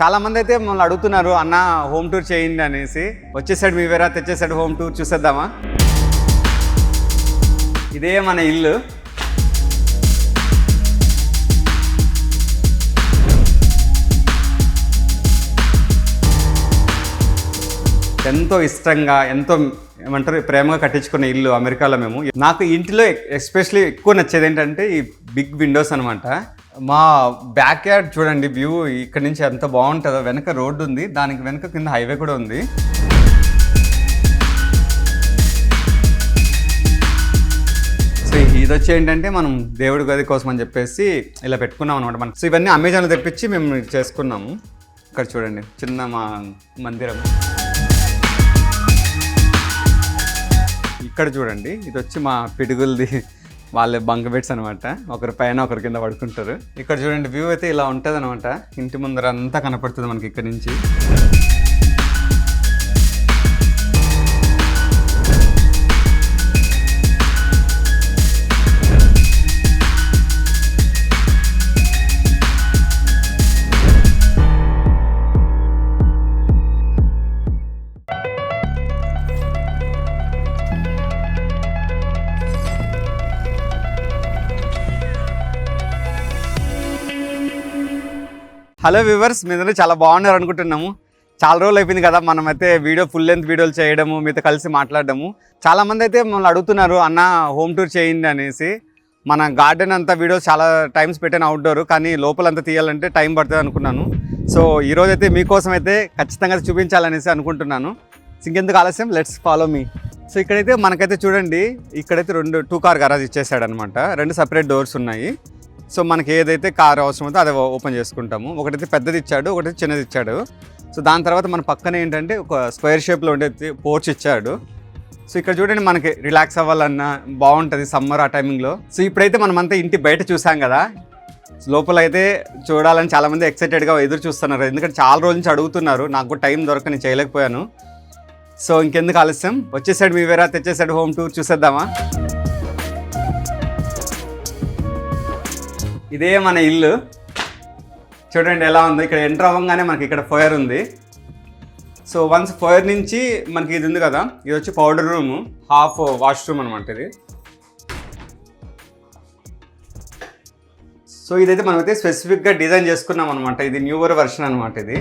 చాలా మంది అయితే మమ్మల్ని అడుగుతున్నారు, అన్న హోమ్ టూర్ చేయండి అనేసి. వచ్చేసాడు మీ వేరా, తెచ్చేసాడు హోమ్ టూర్. చూసేద్దామా? ఇదే మన ఇల్లు. ఎంతో ఇష్టంగా, ఎంతో ఏమంటారు ప్రేమగా కట్టించుకున్న ఇల్లు అమెరికాలో మేము. నాకు ఇంటిలో ఎస్పెషల్లీ ఎక్కువ నచ్చేది ఏంటంటే ఈ బిగ్ విండోస్ అనమాట. మా బ్యాక్ యార్డ్ చూడండి, వ్యూ ఇక్కడ నుంచి ఎంత బాగుంటుందో. వెనక రోడ్డు ఉంది, దానికి వెనక కింద హైవే కూడా ఉంది. సో ఇది వచ్చి ఏంటంటే మనం దేవుడి గది కోసం అని చెప్పేసి ఇలా పెట్టుకున్నాం అనమాట. మనం సో ఇవన్నీ అమెజాన్లో తెప్పించి మేము చేసుకున్నాము. ఇక్కడ చూడండి, చిన్న మా మందిరం. ఇక్కడ చూడండి, ఇది వచ్చి మా పిడుగులది, వాళ్ళ బంక్ బెడ్స్ అనమాట. ఒకరి పైన ఒకరి కింద పడుకుంటారు. ఇక్కడ చూడండి, వ్యూ అయితే ఇలా ఉంటుంది అనమాట. ఇంటి ముందర అంతా కనపడుతుంది మనకి ఇక్కడ నుంచి. హలో వ్యూవర్స్, మీరందరూ చాలా బాగున్నారు అనుకుంటున్నాము. చాలా రోజులు అయిపోయింది కదా మనమైతే ఫుల్ లెంత్ వీడియోలు చేయడము, మీతో కలిసి మాట్లాడడము. చాలామంది అయితే మమ్మల్ని అడుగుతున్నారు, అన్న హోమ్ టూర్ చేయండి అనేసి. మన గార్డెన్ అంతా వీడియోస్ చాలా టైమ్స్ పెట్టాను అవుట్డోర్, కానీ లోపలంతా తీయాలంటే టైం పడుతుంది అనుకున్నాను. సో ఈరోజైతే మీకోసం అయితే ఖచ్చితంగా చూపించాలనేసి అనుకుంటున్నాను. ఇంకెందుకు ఆలస్యం, లెట్స్ ఫాలో మీ. సో ఇక్కడైతే మనకైతే చూడండి, ఇక్కడైతే 2 కార్ గరాజ్ ఇచ్చేసాడు అనమాట. 2 సపరేట్ డోర్స్ ఉన్నాయి. సో మనకి ఏదైతే కార్ అవసరమో అదే ఓపెన్ చేసుకుంటాము. ఒకటైతే పెద్దది ఇచ్చాడు, ఒకటైతే చిన్నది ఇచ్చాడు. సో దాని తర్వాత మన పక్కన ఏంటంటే ఒక స్క్వేర్ షేప్లో ఉండే పోర్చ్ ఇచ్చాడు. సో ఇక్కడ చూడండి, మనకి రిలాక్స్ అవ్వాలన్నా బాగుంటుంది సమ్మర్ ఆ టైమింగ్లో. సో ఇప్పుడైతే మనమంతా ఇంటి బయట చూసాం కదా, లోపల అయితే చూడాలని చాలామంది ఎక్సైటెడ్గా ఎదురు చూస్తున్నారు. ఎందుకంటే చాలా రోజుల నుంచి అడుగుతున్నారు, నాకు కూడా టైం దొరక నేను చేయలేకపోయాను. సో ఇంకెందుకు ఆలస్యం, వచ్చేసాడు మీ వేరా, తెచ్చేసాడు హోమ్ టూర్. చూసేద్దామా? ఇదే మన ఇల్లు. చూడండి ఎలా ఉందో. ఇక్కడ ఎంటర్ అవ్వగానే మనకి ఇక్కడ ఫైర్ ఉంది. సో వన్స్ ఫైర్ నుంచి మనకి ఇది ఉంది కదా, ఇది వచ్చి పౌడర్ రూమ్, హాఫ్ వాష్రూమ్ అనమాట ఇది. సో ఇదైతే మనమైతే స్పెసిఫిక్గా డిజైన్ చేసుకున్నాం అనమాట. ఇది న్యూవర్ వెర్షన్ అనమాట ఇది.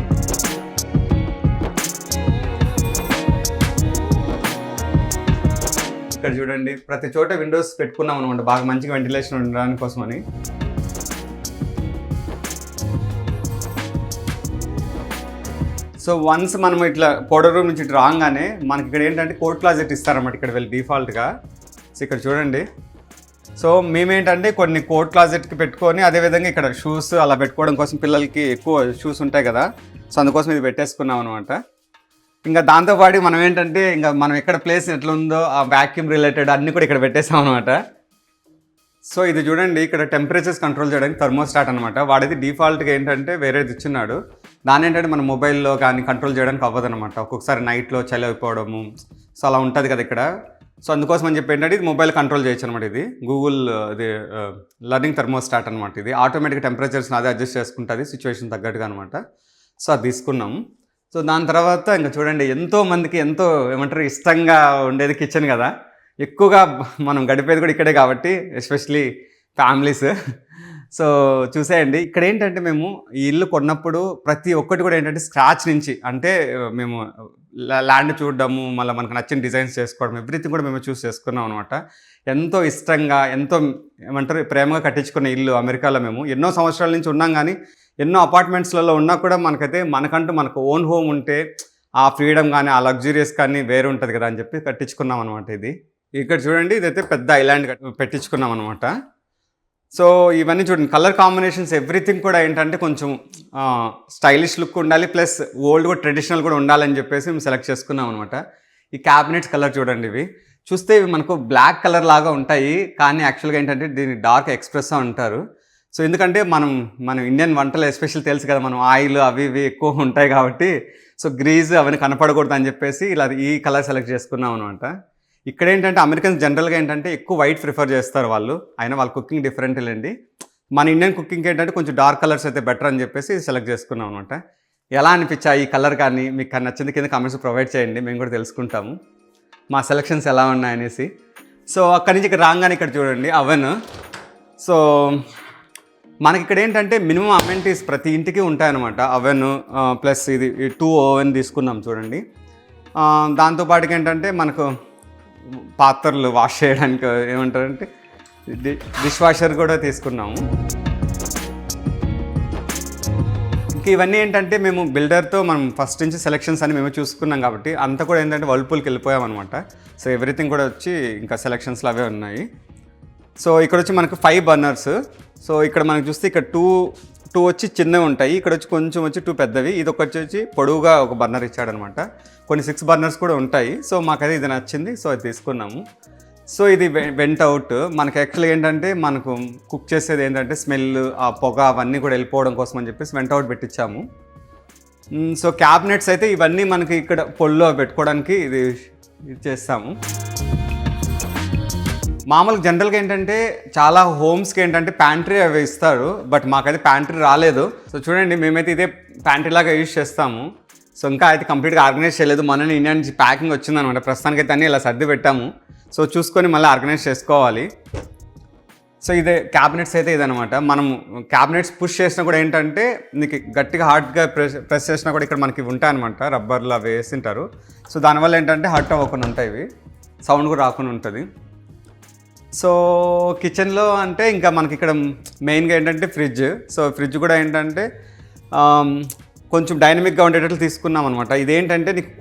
ఇక్కడ చూడండి, ప్రతి చోట విండోస్ పెట్టుకున్నాం అనమాట, బాగా మంచిగా వెంటిలేషన్ ఉండడానికి కోసమని. సో వన్స్ మనం ఇట్లా పౌడర్ రూమ్ నుంచి రాగానే మనకి ఇక్కడ ఏంటంటే కోట్ క్లాజెట్ ఇస్తారన్నమాట ఇక్కడ వెళ్ళి డిఫాల్ట్గా. సో ఇక్కడ చూడండి, సో మేమేంటంటే కొన్ని కోట్ క్లాజెట్కి పెట్టుకొని, అదేవిధంగా ఇక్కడ షూస్ అలా పెట్టుకోవడం కోసం, పిల్లలకి ఎక్కువ షూస్ ఉంటాయి కదా, సో అందుకోసం ఇది పెట్టేసుకున్నాం అనమాట. ఇంకా దాంతోపాటు మనం ఏంటంటే ఇంకా మనం ఎక్కడ ప్లేస్ ఎట్లా ఉందో ఆ వ్యాక్యూమ్ రిలేటెడ్ అన్నీ కూడా ఇక్కడ పెట్టేసాం అనమాట. సో ఇది చూడండి, ఇక్కడ టెంపరేచర్స్ కంట్రోల్ చేయడానికి థర్మోస్టాట్ అనమాట. వాడైతే డిఫాల్ట్గా ఏంటంటే వేరేది ఇచ్చిన్నాడు. దాని ఏంటంటే మన మొబైల్లో కానీ కంట్రోల్ చేయడానికి అవ్వదనమాట. ఒక్కొక్కసారి నైట్లో చలి అయిపోవడము, సో అలా ఉంటుంది కదా ఇక్కడ. సో అందుకోసం అని చెప్పి ఏంటంటే ఇది మొబైల్ కంట్రోల్ చేయొచ్చు అనమాట. ఇది గూగుల్ ఇది లర్నింగ్ థర్మోస్టాట్ అనమాట. ఇది ఆటోమేటిక్గా టెంపరేచర్స్ని అదే అడ్జస్ట్ చేసుకుంటుంది సిచ్యువేషన్ తగ్గట్టుగా అనమాట. సో అది తీసుకున్నాం. సో దాని తర్వాత ఇంకా చూడండి, ఎంతో మందికి ఎంతో ఏమంటారు ఇష్టంగా ఉండేది కిచెన్ కదా. ఎక్కువగా మనం గడిపేది కూడా ఇక్కడే కాబట్టి, ఎస్పెషలీ ఫ్యామిలీస్. సో చూసేయండి, ఇక్కడ ఏంటంటే మేము ఈ ఇల్లు కొన్నప్పుడు ప్రతి ఒక్కటి కూడా ఏంటంటే స్క్రాచ్ నుంచి, అంటే మేము ల్యాండ్ చూడడము, మళ్ళీ మనకు నచ్చిన డిజైన్స్ చేసుకోవడం, ఎవ్రీథింగ్ కూడా మేము చూస్ చేసుకున్నాం అనమాట. ఎంతో ఇష్టంగా, ఎంతో ఏమంటారు ప్రేమగా కట్టించుకున్న ఇల్లు అమెరికాలో. మేము ఎన్నో సంవత్సరాల నుంచి ఉన్నాం, కానీ ఎన్నో అపార్ట్మెంట్స్లలో ఉన్నా కూడా మనకైతే మనకు ఓన్ హోమ్ ఉంటే ఆ ఫ్రీడమ్ కానీ ఆ లగ్జూరియస్ కానీ వేరే ఉంటుంది కదా అని చెప్పి కట్టించుకున్నాం అనమాట. ఇది ఇక్కడ చూడండి, ఇదైతే పెద్ద ఐలాండ్ పెట్టించుకున్నాం అనమాట. సో ఇవన్నీ చూడండి, కలర్ కాంబినేషన్స్ ఎవ్రీథింగ్ కూడా ఏంటంటే కొంచెం స్టైలిష్ లుక్ ఉండాలి, ప్లస్ ఓల్డ్ కూడా ట్రెడిషనల్ కూడా ఉండాలని చెప్పేసి మేము సెలెక్ట్ చేసుకున్నాం అనమాట. ఈ క్యాబినెట్స్ కలర్ చూడండి, ఇవి చూస్తే ఇవి మనకు బ్లాక్ కలర్ లాగా ఉంటాయి, కానీ యాక్చువల్గా ఏంటంటే దీన్ని డార్క్ ఎక్స్ప్రెస్సా అంటారు. సో ఎందుకంటే మనం ఇండియన్ వంటలు ఎస్పెషల్ తెలుసు కదా, మనం ఆయిల్ అవి ఇవి ఎక్కువ ఉంటాయి కాబట్టి, సో గ్రీజ్ అవన్నీ కనపడకూడదు అని చెప్పేసి ఇలా ఈ కలర్ సెలెక్ట్ చేసుకున్నాం అనమాట. ఇక్కడ ఏంటంటే అమెరికన్స్ జనరల్గా ఏంటంటే ఎక్కువ వైట్ ప్రిఫర్ చేస్తారు వాళ్ళు, అయినా వాళ్ళ కుకింగ్ డిఫరెంట్ లేండి. మన ఇండియన్ కుకింగ్ ఏంటంటే కొంచెం డార్క్ కలర్స్ అయితే బెటర్ అని చెప్పేసి సెలెక్ట్ చేసుకున్నాం అనమాట. ఎలా అనిపించాయి ఈ కలర్ కానీ మీకు నచ్చింది కింద కామెంట్స్ ప్రొవైడ్ చేయండి, మేము కూడా తెలుసుకుంటాము మా సెలక్షన్స్ ఎలా ఉన్నాయనేసి. సో అక్కడి నుంచి ఇక్కడ రాగానే ఇక్కడ చూడండి అవెన్. సో మనకి ఇక్కడ ఏంటంటే మినిమం అమెంటీస్ ప్రతి ఇంటికి ఉంటాయన్నమాట. అవెన్ ప్లస్ ఇది 2 ఓవెన్ తీసుకున్నాం చూడండి. దాంతోపాటుకి ఏంటంటే మనకు పాత్రలు వాష్ చేయడానికి ఏమంటారంటే డిష్ వాషర్ కూడా తీసుకున్నాము. ఇంకా ఇవన్నీ ఏంటంటే మేము బిల్డర్తో మనం ఫస్ట్ నుంచి సెలెక్షన్స్ అని మేము చూసుకున్నాం కాబట్టి అంతా కూడా ఏంటంటే వర్ల్పూల్కి వెళ్ళిపోయాం అనమాట. సో ఎవ్రీథింగ్ కూడా వచ్చి ఇంకా సెలెక్షన్స్లో అవే ఉన్నాయి. సో ఇక్కడ వచ్చి మనకు 5 బర్నర్స్. సో ఇక్కడ మనకు చూస్తే ఇక్కడ టూ వచ్చి చిన్నవి ఉంటాయి, ఇక్కడ వచ్చి కొంచెం వచ్చి 2 పెద్దవి. ఇది ఒకటి వచ్చి పొడవుగా ఒక బర్నర్ ఇచ్చాడనమాట. కొన్ని 6 బర్నర్స్ కూడా ఉంటాయి. సో మాకైతే ఇది నచ్చింది, సో అది తీసుకున్నాము. సో ఇది వెంట్ అవుట్. మనకి యాక్చువల్గా ఏంటంటే మనకు కుక్ చేసేది ఏంటంటే స్మెల్, ఆ పొగ అవన్నీ కూడా వెళ్ళిపోవడం కోసం అని చెప్పేసి వెంట్ అవుట్ పెట్టించాము. సో క్యాబినెట్స్ అయితే ఇవన్నీ మనకి ఇక్కడ పొల్లో పెట్టుకోవడానికి ఇది చేస్తాము. మామూలుగా జనరల్గా ఏంటంటే చాలా హోమ్స్కి ఏంటంటే ప్యాంట్రీ అవి ఇస్తారు, బట్ మాకైతే ప్యాంట్రీ రాలేదు. సో చూడండి మేమైతే ఇదే ప్యాంట్రీ లాగా యూజ్ చేస్తాము. సో ఇంకా అయితే కంప్లీట్గా ఆర్గనైజ్ చేయలేదు, మొన్న ఇండియా నుంచి ప్యాకింగ్ వచ్చిందనమాట. ప్రస్తుతానికైతే అన్నీ ఇలా సర్ది పెట్టాము. సో చూసుకొని మళ్ళీ ఆర్గనైజ్ చేసుకోవాలి. సో ఇదే క్యాబినెట్స్ అయితే ఇదనమాట. మనం క్యాబినెట్స్ పుష్ చేసినా కూడా ఏంటంటే నీకు గట్టిగా హార్డ్గా ప్రెస్ చేసినా కూడా ఇక్కడ మనకి ఉంటాయన్నమాట, రబ్బర్లు అవి వేసింటారు. సో దానివల్ల ఏంటంటే హర్ట్ అవ్వకుండా ఉంటాయి, ఇవి సౌండ్ కూడా రాకుండా ఉంటుంది. సో కిచెన్లో అంటే ఇంకా మనకి ఇక్కడ మెయిన్గా ఏంటంటే ఫ్రిడ్జ్. సో ఫ్రిడ్జ్ కూడా ఏంటంటే కొంచెం డైనమిక్గా ఉండేటట్లు తీసుకున్నాం అనమాట. ఇదేంటంటే నీకు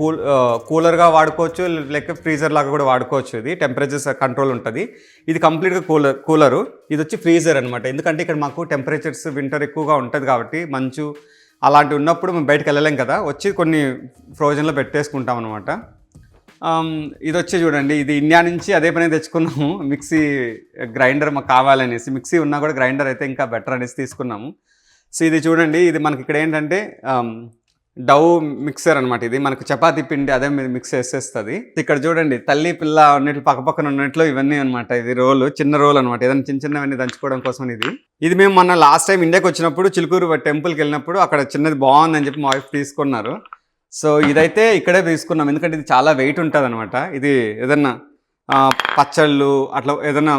కూలర్గా వాడుకోవచ్చు, లేక ఫ్రీజర్ లాగా కూడా వాడుకోవచ్చు. ఇది టెంపరేచర్స్ కంట్రోల్ ఉంటుంది. ఇది కంప్లీట్గా కూలరు. ఇది వచ్చి ఫ్రీజర్ అనమాట. ఎందుకంటే ఇక్కడ మాకు టెంపరేచర్స్ వింటర్ ఎక్కువగా ఉంటుంది కాబట్టి మంచు అలాంటివి ఉన్నప్పుడు మేము బయటకు వెళ్ళలేం కదా, వచ్చి కొన్ని ఫ్రోజన్లో పెట్టేసుకుంటాం అనమాట. ఇది వచ్చి చూడండి, ఇది ఇండియా నుంచి అదే పని తెచ్చుకున్నాము. మిక్సీ గ్రైండర్ మాకు కావాలనేసి, మిక్సీ ఉన్నా కూడా గ్రైండర్ అయితే ఇంకా బెటర్ అనేసి తీసుకున్నాము. సో ఇది చూడండి, ఇది మనకి ఇక్కడ ఏంటంటే డవ్ మిక్సర్ అనమాట. ఇది మనకు చపాతీ పిండి అదే మీద మిక్స్ చేసేస్తుంది. ఇక్కడ చూడండి తల్లి పిల్ల ఉన్నట్లు పక్కపక్కన ఉన్నట్లు ఇవన్నీ అనమాట. ఇది రోలు, చిన్న రోల్ అనమాట, ఏదైనా చిన్న చిన్నవన్నీ దంచుకోవడం కోసం. ఇది మేము మొన్న లాస్ట్ టైం ఇండియాకి వచ్చినప్పుడు చిలుకూరు టెంపుల్కి వెళ్ళినప్పుడు అక్కడ చిన్నది బాగుందని చెప్పి మా వైఫ్ తీసుకున్నారు. సో ఇదైతే ఇక్కడే తీసుకున్నాం, ఎందుకంటే ఇది చాలా వెయిట్ ఉంటుంది అనమాట. ఇది ఏదన్నా పచ్చళ్ళు అట్లా ఏదైనా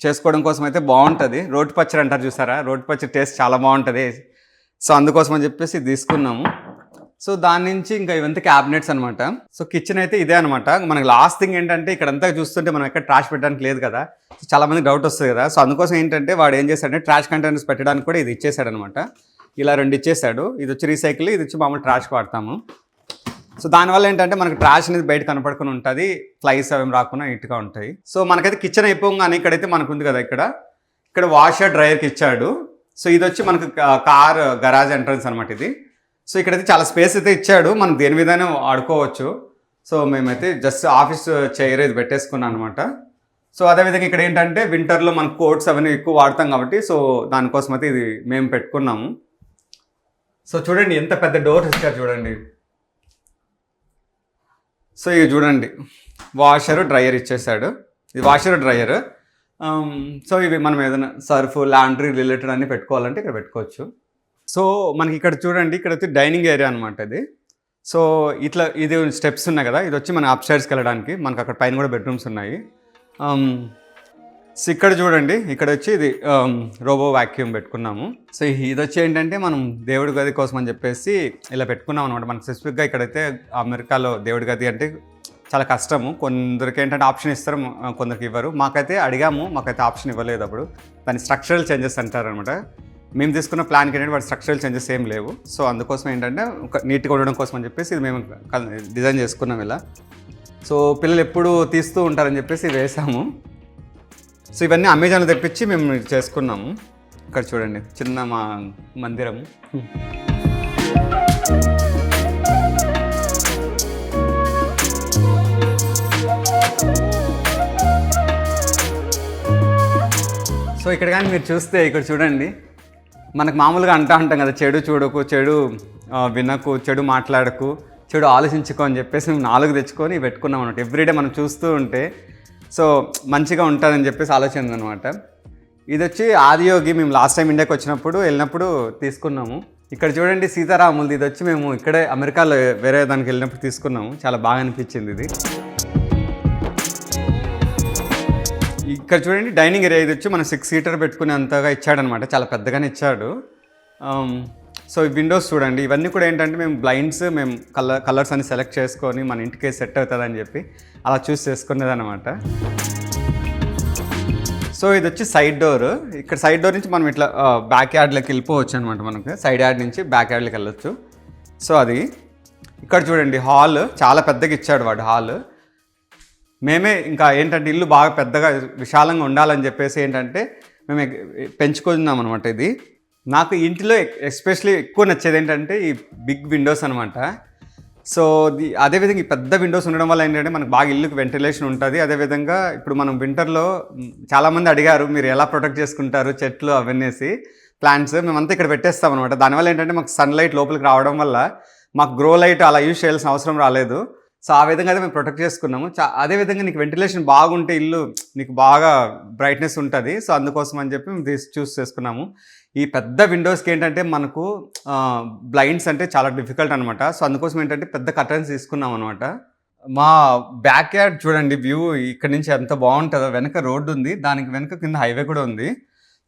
చేసుకోవడం కోసం అయితే బాగుంటుంది. రోటి పచ్చడి అంటారు చూసారా, రోటి పచ్చడి టేస్ట్ చాలా బాగుంటుంది. సో అందుకోసం అని చెప్పేసి ఇది తీసుకున్నాము. సో దాని నుంచి ఇంకా ఇవంతా క్యాబినెట్స్ అనమాట. సో కిచెన్ అయితే ఇదే అనమాట. మనకి లాస్ట్ థింగ్ ఏంటంటే ఇక్కడంతా చూస్తుంటే మనం ఎక్కడ ట్రాష్ పెట్టడానికి లేదు కదా, చాలా మంది డౌట్ వస్తుంది కదా. సో అందుకోసం ఏంటంటే వాడు ఏం చేశాడంటే ట్రాష్ కంటైనర్స్ పెట్టడానికి కూడా ఇది ఇచ్చేసాడు అనమాట. ఇలా 2 ఇచ్చేసాడు. ఇది వచ్చి రీసైకిల్, ఇది వచ్చి మామూలు ట్రాష్కి వాడతాము. సో దానివల్ల ఏంటంటే మనకి ట్రాష్ అనేది బయట కనపడుకుని ఉంటుంది, ఫ్లైస్ అవి రాకుండా నీట్గా ఉంటాయి. సో మనకైతే కిచెన్ అయిపోగానే ఇక్కడైతే మనకు ఉంది కదా, ఇక్కడ వాషర్ డ్రైయర్కి ఇచ్చాడు. సో ఇది వచ్చి మనకు కార్ గరాజ్ ఎంట్రన్స్ అనమాట ఇది. సో ఇక్కడైతే చాలా స్పేస్ అయితే ఇచ్చాడు, మనం దేని విధంగా వాడుకోవచ్చు. సో మేమైతే జస్ట్ ఆఫీస్ చైర్ ఇది పెట్టేసుకున్నాం అనమాట. సో అదేవిధంగా ఇక్కడ ఏంటంటే వింటర్లో మనకు కోట్స్ అవన్నీ ఎక్కువ వాడతాం కాబట్టి సో దానికోసం అయితే ఇది మేము పెట్టుకున్నాము. సో చూడండి ఎంత పెద్ద డోర్స్ ఇచ్చారు చూడండి. సో ఇవి చూడండి, వాషరు డ్రైయర్ ఇచ్చేసాడు. ఇది వాషర్ డ్రైయర్. సో ఇవి మనం ఏదైనా సర్ఫ్ లాండ్రీ రిలేటెడ్ అన్నీ పెట్టుకోవాలంటే ఇక్కడ పెట్టుకోవచ్చు. సో మనకి ఇక్కడ చూడండి, ఇక్కడ వచ్చి డైనింగ్ ఏరియా అనమాట ఇది. సో ఇట్లా ఇది స్టెప్స్ ఉన్నాయి కదా, ఇది వచ్చి మన అప్ స్టైర్స్కి వెళ్ళడానికి. మనకు అక్కడ పైన కూడా బెడ్రూమ్స్ ఉన్నాయి. సో ఇక్కడ చూడండి, ఇక్కడ వచ్చి ఇది రోబో వ్యాక్యూమ్ పెట్టుకున్నాము. సో ఇది వచ్చి ఏంటంటే మనం దేవుడి గది కోసం అని చెప్పేసి ఇలా పెట్టుకున్నాం అనమాట. మనకు స్పెసిఫిక్గా ఇక్కడైతే అమెరికాలో దేవుడి గది అంటే చాలా కష్టము. కొందరికి ఏంటంటే ఆప్షన్ ఇస్తారు, కొందరికి ఇవ్వరు. మాకైతే అడిగాము, మాకైతే ఆప్షన్ ఇవ్వలేదు. అప్పుడు దాన్ని స్ట్రక్చరల్ చేంజెస్ అంటారు అనమాట. మేము తీసుకున్న ప్లాన్కి ఏంటంటే వాటి స్ట్రక్చరల్ చేంజెస్ ఏం లేవు. సో అందుకోసం ఏంటంటే ఒక నీట్గా ఉండడం కోసం అని చెప్పేసి ఇది మేము డిజైన్ చేసుకున్నాం ఇలా. సో పిల్లలు ఎప్పుడు తీస్తూ ఉంటారని చెప్పేసి వేసాము. సో ఇవన్నీ అమెజాన్లో తెప్పించి మేము చేసుకున్నాము. ఇక్కడ చూడండి చిన్న మా మందిరము. సో ఇక్కడ కానీ మీరు చూస్తే ఇక్కడ చూడండి, మనకు మామూలుగా అంటాం కదా, చెడు చూడకు, చెడు వినకు, చెడు మాట్లాడకు, చెడు ఆలోచించుకో అని చెప్పేసి మేము 4 తెచ్చుకొని పెట్టుకున్నాం అన్నమాట. ఎవ్రీడే మనం చూస్తూ ఉంటే సో మంచిగా ఉంటుందని చెప్పేసి ఆలోచన అనమాట. ఇది వచ్చి ఆదియోగి. మేము లాస్ట్ టైం ఇండియాకి వెళ్ళినప్పుడు తీసుకున్నాము. ఇక్కడ చూడండి సీతారాములది. ఇది వచ్చి మేము ఇక్కడే అమెరికాలో వేరే దానికి వెళ్ళినప్పుడు తీసుకున్నాము. చాలా బాగా అనిపించింది ఇది. ఇక్కడ చూడండి డైనింగ్ ఏరియా. ఇది వచ్చి మనం 6 సీటర్ పెట్టుకునే అంతగా ఇచ్చాడనమాట. చాలా పెద్దగానే ఇచ్చాడు. సో ఈ విండోస్ చూడండి. ఇవన్నీ కూడా ఏంటంటే మేము బ్లైండ్స్ మేము కలర్స్ అన్ని సెలెక్ట్ చేసుకొని మన ఇంటికి సెట్ అవుతుందని చెప్పి అలా చూస్ చేసుకునేదన్నమాట. సో ఇది వచ్చి సైడ్ డోర్. ఇక్కడ సైడ్ డోర్ నుంచి మనం ఇట్లా బ్యాక్ యార్డ్లోకి వెళ్ళిపోవచ్చు అనమాట. మనకు సైడ్ యార్డ్ నుంచి బ్యాక్ యార్డ్లోకి వెళ్ళొచ్చు. సో అది ఇక్కడ చూడండి హాల్ చాలా పెద్దగా ఇచ్చాడు వాడు హాల్. మేమే ఇంకా ఏంటంటే ఇల్లు బాగా పెద్దగా విశాలంగా ఉండాలని చెప్పేసి ఏంటంటే మేము పెంచుకున్నాం అనమాట. ఇది నాకు ఇంటిలో ఎస్పెషల్లీ ఎక్కువ నచ్చేది ఏంటంటే ఈ బిగ్ విండోస్ అనమాట. సో అదేవిధంగా ఈ పెద్ద విండోస్ ఉండడం వల్ల ఏంటంటే మనకు బాగా ఇల్లుకి వెంటిలేషన్ ఉంటుంది. అదేవిధంగా ఇప్పుడు మనం వింటర్లో చాలామంది అడిగారు మీరు ఎలా ప్రొటెక్ట్ చేసుకుంటారు చెట్లు అవన్నీ ప్లాంట్స్. మేమంతా ఇక్కడ పెట్టేస్తాం అనమాట. దానివల్ల ఏంటంటే మాకు సన్లైట్ లోపలికి రావడం వల్ల మాకు గ్రో లైట్ అలా యూజ్ చేయాల్సిన అవసరం రాలేదు. సో ఆ విధంగా అయితే మేము ప్రొటెక్ట్ చేసుకున్నాము. అదేవిధంగా నీకు వెంటిలేషన్ బాగుంటే ఇల్లు నీకు బాగా బ్రైట్నెస్ ఉంటుంది. సో అందుకోసం అని చెప్పి మేము చూస్ చేసుకున్నాము. ఈ పెద్ద విండోస్కి ఏంటంటే మనకు బ్లైండ్స్ అంటే చాలా డిఫికల్ట్ అనమాట. సో అందుకోసం ఏంటంటే పెద్ద కర్టన్స్ తీసుకున్నాం అనమాట. మా బ్యాక్ యార్డ్ చూడండి వ్యూ ఇక్కడ నుంచి ఎంత బాగుంటుందో. వెనక రోడ్డు ఉంది, దానికి వెనక కింద హైవే కూడా ఉంది.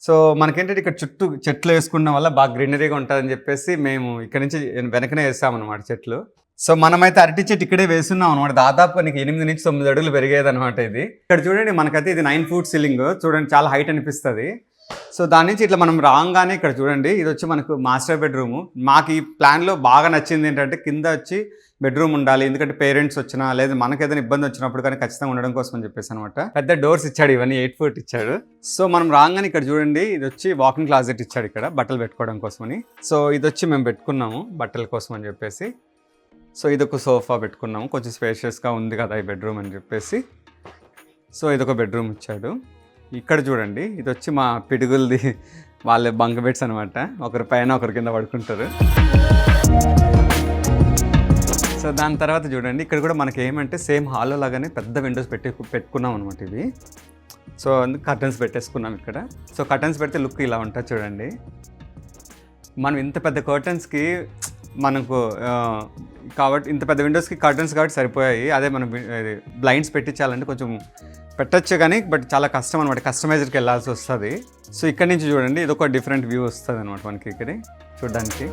సో మనకేంటంటే ఇక్కడ చుట్టూ చెట్లు వేసుకున్న వల్ల బాగా గ్రీనరీగా ఉంటుందని చెప్పేసి మేము ఇక్కడ నుంచి వెనకనే వేస్తామన్నమాట చెట్లు. సో మనమైతే అరటి చెట్టు ఇక్కడే వేస్తున్నాం అనమాట. దాదాపు నీకు 8 నుంచి 9 అడుగులు పెరిగేది అనమాట ఇది. ఇక్కడ చూడండి మనకైతే ఇది 9 ఫీట్ సీలింగ్ చూడండి, చాలా హైట్ అనిపిస్తుంది. సో దాని నుంచి ఇట్లా మనం రాగానే ఇక్కడ చూడండి ఇది వచ్చి మనకు మాస్టర్ బెడ్రూము. మాకు ఈ ప్లాన్లో బాగా నచ్చింది ఏంటంటే కింద వచ్చి బెడ్రూమ్ ఉండాలి. ఎందుకంటే పేరెంట్స్ వచ్చినా లేదా మనకు ఏదైనా ఇబ్బంది వచ్చినప్పుడు కానీ ఖచ్చితంగా ఉండడం కోసం అని చెప్పేసి అనమాట. పెద్ద డోర్స్ ఇచ్చాడు, ఇవన్నీ 8 ఫీట్ ఇచ్చాడు. సో మనం రాగానే ఇక్కడ చూడండి ఇది వచ్చి వాకింగ్ క్లాజెట్ ఇచ్చాడు ఇక్కడ బట్టలు పెట్టుకోవడం కోసమని. సో ఇది వచ్చి మేము పెట్టుకున్నాము బట్టల కోసం అని చెప్పేసి. సో ఇదొక సోఫా పెట్టుకున్నాము, కొంచెం స్పేషియస్గా ఉంది కదా ఈ బెడ్రూమ్ అని చెప్పేసి. సో ఇదొక బెడ్రూమ్ ఇచ్చాడు. ఇక్కడ చూడండి ఇది వచ్చి మా పిడుగులది వాళ్ళ బంక్ బెడ్స్ అనమాట. ఒకరి పైన ఒకరి కింద పడుకుంటారు. సో దాని తర్వాత చూడండి ఇక్కడ కూడా మనకి ఏమంటే సేమ్ హాల్లో లాగానే పెద్ద విండోస్ పెట్టుకున్నాం అనమాట ఇవి. సో అందుకు కర్టన్స్ పెట్టేసుకున్నాం ఇక్కడ. సో కర్టన్స్ పెడితే లుక్ ఇలా ఉంటుంది చూడండి. మనం ఇంత పెద్ద కర్టన్స్కి మనకు కాబట్టి ఇంత పెద్ద విండోస్కి కర్టన్స్ కాబట్టి సరిపోయాయి. అదే మనం బ్లైండ్స్ పెట్టించాలంటే కొంచెం పెట్టచ్చు కానీ బట్ చాలా కష్టం అనమాట, కస్టమైజర్కి వెళ్ళాల్సి వస్తుంది. సో ఇక్కడ నుంచి చూడండి ఇది ఒక డిఫరెంట్ వ్యూ వస్తుంది అనమాట మనకి ఇక్కడ చూడడానికి.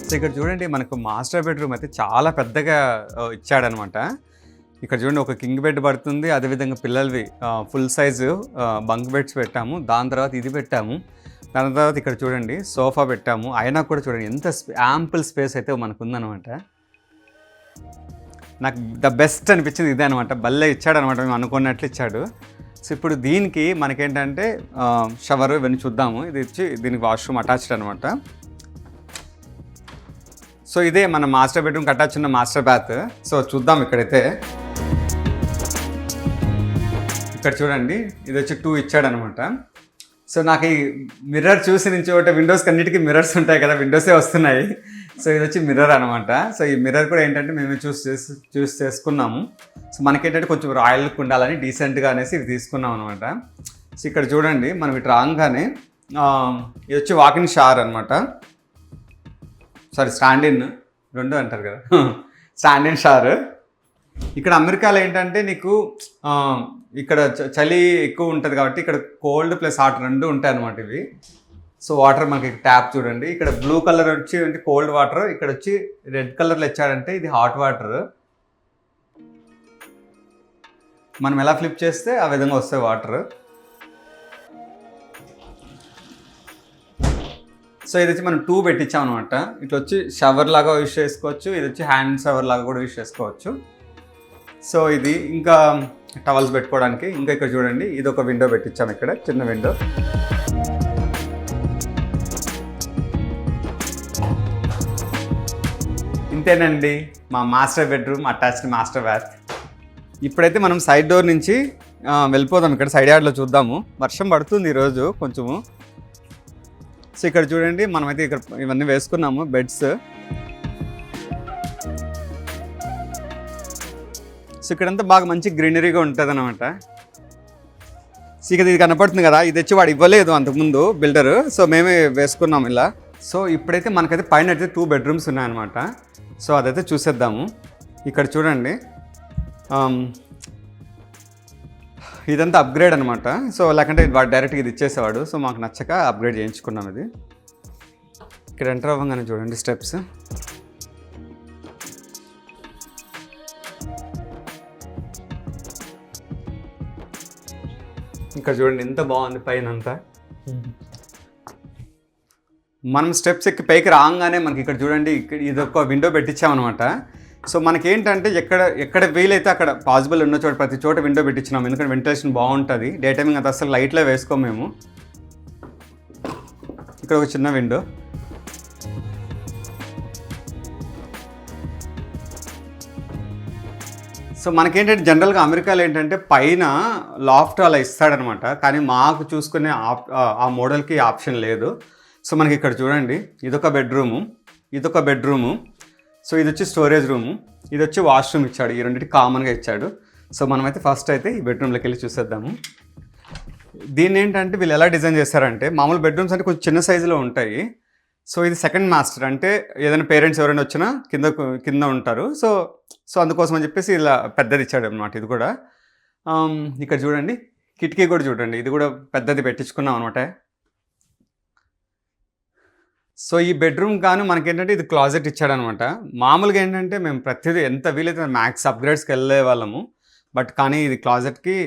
సో ఇక్కడ చూడండి మనకు మాస్టర్ బెడ్రూమ్ అయితే చాలా పెద్దగా ఇచ్చాడనమాట. ఇక్కడ చూడండి ఒక కింగ్ బెడ్ పడుతుంది, అదేవిధంగా పిల్లలవి ఫుల్ సైజు బంక్ బెడ్స్ పెట్టాము. దాని తర్వాత ఇది పెట్టాము. దాని తర్వాత ఇక్కడ చూడండి సోఫా పెట్టాము. అయినా కూడా చూడండి ఎంత యాంపుల్ స్పేస్ అయితే మనకు ఉందన్నమాట. నాకు ద బెస్ట్ అనిపించింది ఇదే అనమాట. భలే ఇచ్చాడనమాట, మేము అనుకున్నట్లు ఇచ్చాడు. సో ఇప్పుడు దీనికి మనకేంటంటే షవర్ ఇవన్నీ చూద్దాము. ఇది వచ్చి దీనికి వాష్రూమ్ అటాచ్డ్ అనమాట. సో ఇదే మన మాస్టర్ బెడ్రూమ్ అటాచ్ ఉన్న మాస్టర్ బాత్. సో చూద్దాం ఇక్కడైతే. ఇక్కడ చూడండి ఇది వచ్చి 2 ఇచ్చాడనమాట. సో నాకు ఈ మిర్రర్ చూసి నుంచి ఒకటి విండోస్కి అన్నిటికీ మిర్రర్స్ ఉంటాయి కదా, విండోసే వస్తున్నాయి. సో ఇది వచ్చి మిర్రర్ అనమాట. సో ఈ మిర్రర్ కూడా ఏంటంటే మేమే చూస్ చేసుకున్నాము. సో మనకేంటంటే కొంచెం రాయల్ లుక్ ఉండాలని డీసెంట్గా అనేసి ఇవి తీసుకున్నాం అనమాట. సో ఇక్కడ చూడండి మనం ఇటు రాగానే ఇది వచ్చి వాకింగ్ షవర్ అనమాట. సారీ స్టాండ్ ఇన్ 2 అంటారు కదా, స్టాండ్ ఇన్ షవర్. ఇక్కడ అమెరికాలో ఏంటంటే నీకు ఇక్కడ చలి ఎక్కువ ఉంటుంది కాబట్టి ఇక్కడ కోల్డ్ ప్లస్ హాట్ 2 ఉంటాయి అన్నమాట ఇవి. సో వాటర్ మనకి ట్యాప్ చూడండి, ఇక్కడ బ్లూ కలర్ వచ్చి అంటే కోల్డ్ వాటర్, ఇక్కడ వచ్చి రెడ్ కలర్లో ఇచ్చాడంటే ఇది హాట్ వాటర్. మనం ఎలా ఫ్లిప్ చేస్తే ఆ విధంగా వస్తాయి వాటర్. సో ఇది వచ్చి మనం 2 పెట్టించాం అనమాట. ఇట్లా వచ్చి షవర్ లాగా యూజ్ చేసుకోవచ్చు, ఇది వచ్చి హ్యాండ్ షవర్ లాగా కూడా యూజ్ చేసుకోవచ్చు. సో ఇది ఇంకా టవల్స్ పెట్టుకోవడానికి. ఇంకా ఇక్కడ చూడండి ఇది ఒక విండో పెట్టించాం, ఇక్కడ చిన్న విండో. ఇంతేనండి మా master bedroom attached master bath. ఇప్పుడైతే మనం సైడ్ డోర్ నుంచి వెళ్ళిపోదాం. ఇక్కడ సైడ్ యార్డ్లో చూద్దాము. వర్షం పడుతుంది ఈరోజు కొంచెము. సో ఇక్కడ చూడండి మనమైతే ఇక్కడ ఇవన్నీ వేసుకున్నాము బెడ్స్. సో ఇక్కడంతా బాగా మంచి గ్రీనరీగా ఉంటుంది అనమాట. సో ఇక ఇది కనపడుతుంది కదా, ఇది వచ్చి వాడు ఇవ్వలేదు అంతకుముందు బిల్డర్, సో మేమే వేసుకున్నాము ఇలా. సో ఇప్పుడైతే మనకైతే పైన అయితే 2 బెడ్రూమ్స్ ఉన్నాయన్నమాట. సో అదైతే చూసేద్దాము. ఇక్కడ చూడండి ఇదంతా అప్గ్రేడ్ అనమాట. సో లేకంటే వాడు డైరెక్ట్గా ఇది ఇచ్చేసేవాడు. సో మాకు నచ్చక అప్గ్రేడ్ చేయించుకున్నాం ఇది. ఇక్కడ ఎంటర్ అవ్వగానే చూడండి స్టెప్స్. ఇక్కడ చూడండి ఎంత బాగుంది పైన అంతా. మనం స్టెప్స్ ఎక్కి పైకి రాగానే మనకి ఇక్కడ చూడండి ఇది ఒక విండో పెట్టించామన్నమాట. సో మనకేంటంటే ఎక్కడ వీలైతే అక్కడ పాసిబుల్ ఉన్న చోట ప్రతి చోట విండో పెట్టించినాము, ఎందుకంటే వెంటిలేషన్ బాగుంటుంది. డే టైమింగ్ అది అసలు లైట్లో వేసుకోము మేము. ఇక్కడ ఒక చిన్న విండో. సో మనకేంటంటే జనరల్గా అమెరికాలో ఏంటంటే పైన లాఫ్ట్ అలా ఇస్తాడనమాట, కానీ మాకు చూసుకునే ఆ మోడల్కి ఆప్షన్ లేదు. సో మనకి ఇక్కడ చూడండి ఇదొక బెడ్రూము. సో ఇది వచ్చి స్టోరేజ్ రూము, ఇది వచ్చి వాష్రూమ్ ఇచ్చాడు. ఈ రెండింటి కామన్గా ఇచ్చాడు. సో మనమైతే ఫస్ట్ అయితే ఈ బెడ్రూమ్లోకి వెళ్ళి చూసేద్దాము. దీన్ని ఏంటంటే వీళ్ళు ఎలా డిజైన్ చేస్తారంటే, మామూలు బెడ్రూమ్స్ అంటే కొంచెం చిన్న సైజులో ఉంటాయి. సో ఇది సెకండ్ మాస్టర్, అంటే ఏదైనా పేరెంట్స్ ఎవరైనా వచ్చినా కింద ఉంటారు. సో అందుకోసం అని చెప్పేసి ఇలా పెద్దది ఇచ్చాడు అనమాట. ఇది కూడా ఇక్కడ చూడండి కిటికీ కూడా చూడండి, ఇది కూడా పెద్దది పెట్టించుకున్నాం అనమాట. సో ఈ బెడ్రూమ్ కానీ మనకేంటంటే ఇది క్లాజెట్ ఇచ్చాడనమాట. మామూలుగా ఏంటంటే మేము ప్రతిదీ ఎంత వీలైతే మ్యాక్స్ అప్గ్రేడ్స్కి వెళ్ళే వాళ్ళము, బట్ కానీ ఇది క్లాజెట్కి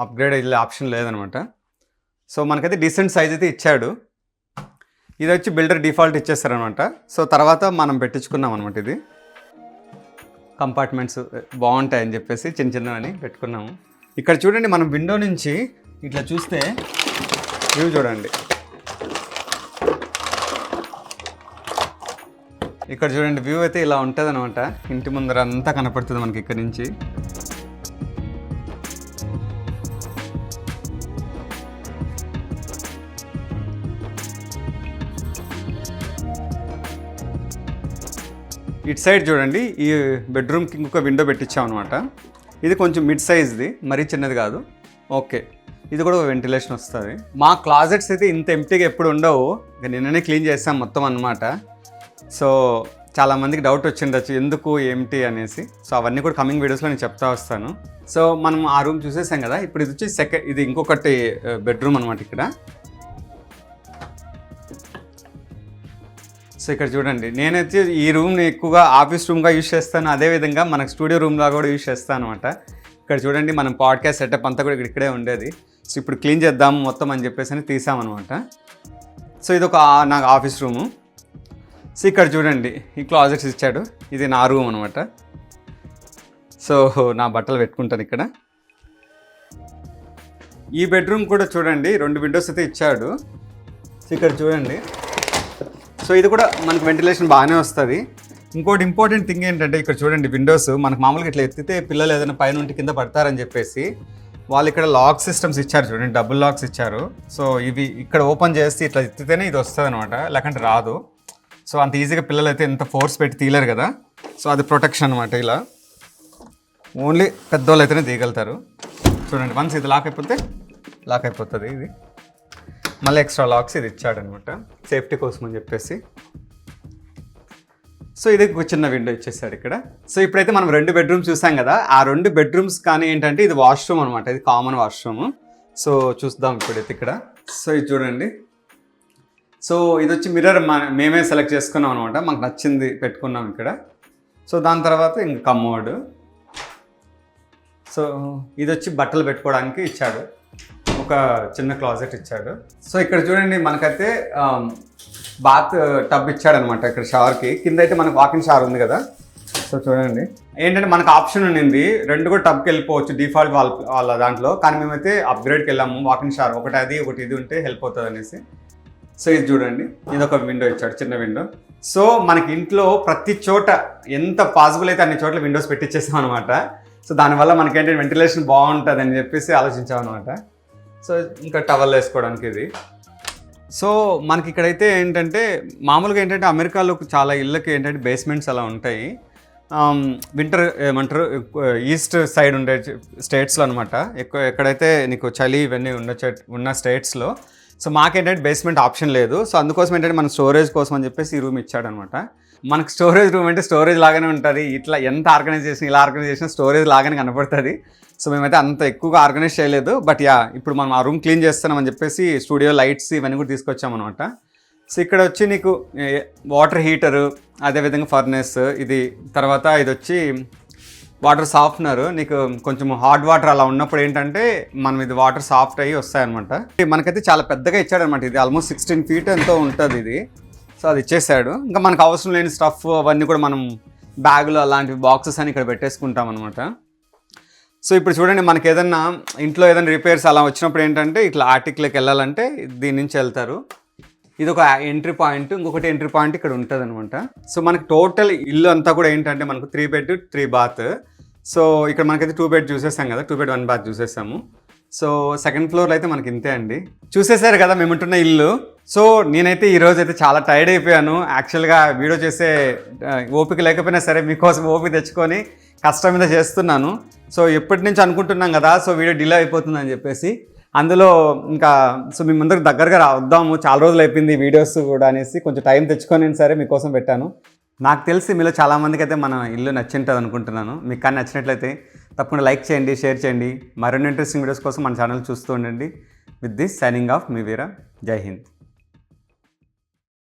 అప్గ్రేడ్ వెళ్ళే ఆప్షన్ లేదనమాట. సో మనకైతే డీసెంట్ సైజ్ అయితే ఇచ్చాడు. ఇది వచ్చి బిల్డర్ డిఫాల్ట్ ఇచ్చేస్తారనమాట. సో తర్వాత మనం పెట్టించుకున్నాం అనమాట. ఇది కంపార్ట్మెంట్స్ బాగుంటాయని చెప్పేసి చిన్నవని పెట్టుకున్నాము. ఇక్కడ చూడండి మనం విండో నుంచి ఇట్లా చూస్తే వ్యూ చూడండి. ఇక్కడ చూడండి వ్యూ అయితే ఇలా ఉంటుంది అనమాట. ఇంటి ముందర అంతా కనపడుతుంది మనకి ఇక్కడ నుంచి. ఇటు సైడ్ చూడండి ఈ బెడ్రూమ్కి ఇంకొక విండో పెట్టించాం అనమాట. ఇది కొంచెం మిడ్ సైజ్ది, మరీ చిన్నది కాదు. ఓకే, ఇది కూడా వెంటిలేషన్ వస్తుంది. మా క్లాజెట్స్ అయితే ఇంత ఎంప్టీగా ఎప్పుడు ఉండవు. నిన్ననే క్లీన్ చేస్తాం మొత్తం అనమాట. సో చాలామందికి డౌట్ వచ్చిండొచ్చు ఎందుకు ఏమిటి అనేసి. సో అవన్నీ కూడా కమింగ్ వీడియోస్లో నేను చెప్తా వస్తాను. సో మనం ఆ రూమ్ చూసేసాం కదా. ఇప్పుడు ఇది వచ్చి ఇది ఇంకొకటి బెడ్రూమ్ అనమాట ఇక్కడ. సో ఇక్కడ చూడండి నేనైతే ఈ రూమ్ని ఎక్కువగా ఆఫీస్ రూమ్గా యూజ్ చేస్తాను, అదేవిధంగా మనకు స్టూడియో రూమ్లా కూడా యూజ్ చేస్తాను అనమాట. ఇక్కడ చూడండి మనం పాడ్కాస్ట్ సెటప్ అంతా కూడా ఇక్కడే ఉండేది. సో ఇప్పుడు క్లీన్ చేద్దాము మొత్తం అని చెప్పేసి తీసామన్నమాట. సో ఇది ఒక నాకు ఆఫీస్ రూము. సో ఇక్కడ చూడండి ఈ క్లాజెట్స్ ఇచ్చాడు. ఇది నా రూమ్ అనమాట. సో నా బట్టలు పెట్టుకుంటాను ఇక్కడ. ఈ బెడ్రూమ్ కూడా చూడండి 2 విండోస్ అయితే ఇచ్చాడు. సో ఇక్కడ చూడండి. సో ఇది కూడా మనకు వెంటిలేషన్ బాగానే వస్తుంది. ఇంకోటి ఇంపార్టెంట్ థింగ్ ఏంటంటే ఇక్కడ చూడండి విండోస్ మనకు మామూలుగా ఇట్లా ఎత్తితే పిల్లలు ఏదైనా పైన ఉంటే కింద పడతారని చెప్పేసి వాళ్ళు ఇక్కడ లాక్ సిస్టమ్స్ ఇచ్చారు చూడండి, డబుల్ లాక్స్ ఇచ్చారు. సో ఇవి ఇక్కడ ఓపెన్ చేస్తే ఇట్లా ఎత్తితేనే ఇది వస్తుంది అనమాట, లేకంటే రాదు. సో అంత ఈజీగా పిల్లలు అయితే ఎంత ఫోర్స్ పెట్టి తీయలేరు కదా. సో అది ప్రొటెక్షన్ అనమాట. ఇలా ఓన్లీ పెద్దోళ్ళు అయితేనే తీయగలుగుతారు. చూడండి వన్స్ ఇది లాక్ అయిపోతుంది. ఇది మళ్ళీ ఎక్స్ట్రా లాక్స్ ఇది ఇచ్చాడనమాట సేఫ్టీ కోసం అని చెప్పేసి. సో ఇది ఒక చిన్న విండో ఇచ్చేసాడు ఇక్కడ. సో ఇప్పుడైతే మనం 2 బెడ్రూమ్స్ చూసాం కదా. ఆ 2 బెడ్రూమ్స్ కానీ ఏంటంటే ఇది వాష్రూమ్ అనమాట, ఇది కామన్ వాష్రూమ్. సో చూద్దాం ఇప్పుడైతే ఇక్కడ. సో ఇది చూడండి. సో ఇది వచ్చి మిర్రర్ మేమే సెలెక్ట్ చేసుకున్నాం అనమాట, మాకు నచ్చింది పెట్టుకున్నాం ఇక్కడ. సో దాని తర్వాత ఇంక కమోడ్. సో ఇది వచ్చి బట్టలు పెట్టుకోవడానికి ఇచ్చాడు, ఒక చిన్న క్లాజెట్ ఇచ్చాడు. సో ఇక్కడ చూడండి మనకైతే బాత్ టబ్ ఇచ్చాడనమాట ఇక్కడ షవర్కి. కింద అయితే మనకు వాకింగ్ షవర్ ఉంది కదా. సో చూడండి ఏంటంటే మనకు ఆప్షన్ ఉండింది 2 కూడా టబ్కి వెళ్ళిపోవచ్చు డిఫాల్ట్ వాళ్ళ దాంట్లో, కానీ మేమైతే అప్గ్రేడ్కి వెళ్ళాము. వాకింగ్ షవర్ ఒకటి అది ఒకటి ఇది ఉంటే హెల్ప్ అవుతుంది అనేసి. సో ఇది చూడండి ఇది ఒక విండో ఇచ్చాడు, చిన్న విండో. సో మనకి ఇంట్లో ప్రతి చోట ఎంత పాసిబుల్ అయితే అన్ని చోట్ల విండోస్ పెట్టించేసాం అనమాట. సో దానివల్ల మనకేంటంటే వెంటిలేషన్ బాగుంటుంది అని చెప్పేసి ఆలోచించాం అనమాట. సో ఇంకా టవల్ వేసుకోవడానికి ఇది. సో మనకి ఇక్కడైతే ఏంటంటే మామూలుగా ఏంటంటే అమెరికాలో చాలా ఇళ్ళకి ఏంటంటే బేస్మెంట్స్ అలా ఉంటాయి. వింటర్ ఏమంటారు ఈస్ట్ సైడ్ ఉండే స్టేట్స్లో అనమాట. ఎక్కడైతే నీకు చలి ఇవన్నీ ఉన్న స్టేట్స్లో. సో మాకేంటంటే బేస్మెంట్ ఆప్షన్ లేదు. సో అందుకోసం ఏంటంటే మన స్టోరేజ్ కోసం అని చెప్పేసి ఈ రూమ్ ఇచ్చాడనమాట. మనకు స్టోరేజ్ రూమ్ అంటే స్టోరేజ్ లాగానే ఉంటుంది. ఇట్లా ఎంత ఆర్గనైజ్ చేసినా ఇలా ఆర్గనైజ్ చేసినా స్టోరేజ్ లాగానే కనపడుతుంది. సో మేమైతే అంత ఎక్కువగా ఆర్గనైజ్ చేయలేదు. బట్ ఇప్పుడు మనం ఆ రూమ్ క్లీన్ చేస్తున్నామని చెప్పేసి స్టూడియో లైట్స్ ఇవన్నీ కూడా తీసుకొచ్చామన్నమాట. సో ఇక్కడ వచ్చి నీకు వాటర్ హీటరు, అదేవిధంగా ఫర్నెస్, ఇది తర్వాత ఇది వచ్చి వాటర్ సాఫ్ట్నర్. నీకు కొంచెం హాట్ వాటర్ అలా ఉన్నప్పుడు ఏంటంటే మనం ఇది వాటర్ సాఫ్ట్ అయ్యి వస్తాయన్నమాట. మనకైతే చాలా పెద్దగా ఇచ్చాడనమాట. ఇది ఆల్మోస్ట్ 16 feet ఎంతో ఉంటుంది ఇది. సో అది ఇచ్చేసాడు. ఇంకా మనకు అవసరం లేని స్టఫ్ అవన్నీ కూడా మనం బ్యాగులు అలాంటివి బాక్సెస్ అని ఇక్కడ పెట్టేసుకుంటాం అనమాట. సో ఇప్పుడు చూడండి, మనకి ఏదన్నా ఇంట్లో ఏదైనా రిపేర్స్ అలా వచ్చినప్పుడు ఏంటంటే ఇట్లా ఆర్టిక్లోకి వెళ్ళాలంటే దీని నుంచి వెళ్తారు. ఇది ఒక ఎంట్రీ పాయింట్. ఇంకొకటి ఎంట్రీ పాయింట్ ఇక్కడ ఉంటుంది అనమాట. సో మనకి టోటల్ ఇల్లు అంతా కూడా ఏంటంటే మనకు 3 bed 3 bath. సో ఇక్కడ మనకైతే 2 bed చూసేసాం కదా, 2 bed 1 bath చూసేసాము. సో సెకండ్ ఫ్లోర్లో అయితే మనకి ఇంతే అండి. చూసేసారు కదా మేము ఉంటున్న ఇల్లు. సో నేనైతే ఈరోజు అయితే చాలా టైర్డ్ అయిపోయాను. యాక్చువల్గా వీడియో చేసే ఓపిక లేకపోయినా సరే మీకోసం ఓపిక తెచ్చుకొని కష్టం మీద చేస్తున్నాను. సో ఎప్పటి నుంచి అనుకుంటున్నాం కదా, సో వీడియో డిలే అయిపోతుందని చెప్పేసి అందులో ఇంకా సో మీ ముందరికి దగ్గరగా వద్దాము, చాలా రోజులు అయిపోయింది వీడియోస్ కూడా అనేసి కొంచెం టైం తెచ్చుకొని సరే మీకోసం పెట్టాను. నాకు తెలిసి మీలో చాలామందికి అయితే మన ఇల్లు నచ్చింటుంది అనుకుంటున్నాను. మీకు కానీ నచ్చినట్లయితే తప్పకుండా లైక్ చేయండి, షేర్ చేయండి. మరిన్ని ఇంట్రెస్టింగ్ వీడియోస్ కోసం మన ఛానల్ చూస్తూ ఉండండి. విత్ దిస్ సైనింగ్ ఆఫ్ మీ వీరా. జై హింద్.